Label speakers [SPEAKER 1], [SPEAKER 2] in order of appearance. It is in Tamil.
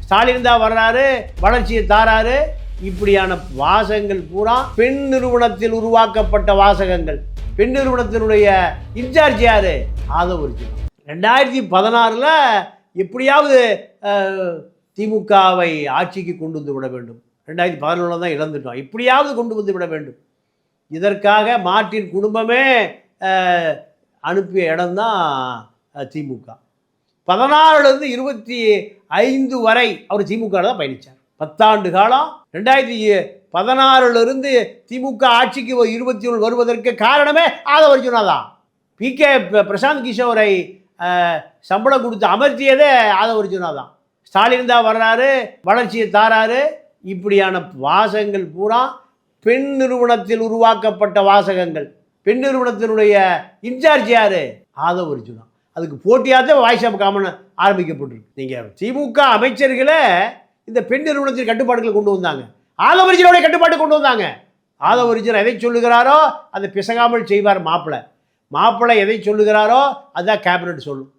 [SPEAKER 1] ஸ்டாலின் தான் வர்றாரு, வளர்ச்சியை தாராரு, இப்படியான வாசகங்கள் பூரா பெண் நிறுவனத்தில் உருவாக்கப்பட்ட வாசகங்கள். பெண் நிறுவனத்தினுடைய இன்சார்ஜ் யாரு? ஆதவ அர்ஜுனா. 2016 எப்படியாவது திமுகவை ஆட்சிக்கு கொண்டு வந்து விட வேண்டும். 2011 தான் இழந்துட்டோம், இப்படியாவது கொண்டு வந்து விட வேண்டும். இதற்காக மார்ட்டின் குடும்பமே அனுப்பிய இடம்தான் திமுக. 16லேருந்து 25 வரை அவர் திமுக தான் பயணித்தார். 10 ஆண்டு காலம். 2016லிருந்து திமுக ஆட்சிக்கு 21 வருவதற்கு காரணமே ஆதவ அர்ஜுனா தான். பிகே பிரசாந்த் கிஷோரை சம்பளம் கொடுத்து அமர்த்தியதே ஆதவ அர்ஜுனா தான். ஸ்டாலின் தான் வர்றாரு, வளர்ச்சியை தாராரு, இப்படியான வாசகங்கள் பூரா பெண் நிறுவனத்தில் உருவாக்கப்பட்ட வாசகங்கள். பெண் நிறுவனத்தினுடைய இன்சார்ஜ் யாரு? ஆதவ அர்ஜுனா. அதுக்கு போட்டியாக வாய்ஸ் ஆஃப் காமன் ஆரம்பிக்கப்பட்டிருக்கு. நீங்கள் திமுக அமைச்சர்களை இந்த பெண் நிறுவனத்தின் கட்டுப்பாடுகளை கொண்டு வந்தாங்க, ஆதவ அர்ஜுனாவுடைய கட்டுப்பாடு கொண்டு வந்தாங்க. ஆதவ அர்ஜுனா எதை சொல்லுகிறாரோ அதை பிசகாமல் செய்வார் மாப்பிள்ளை. மாப்பிள்ளை எதை சொல்லுகிறாரோ அதுதான் கேபினட் சொல்லும்.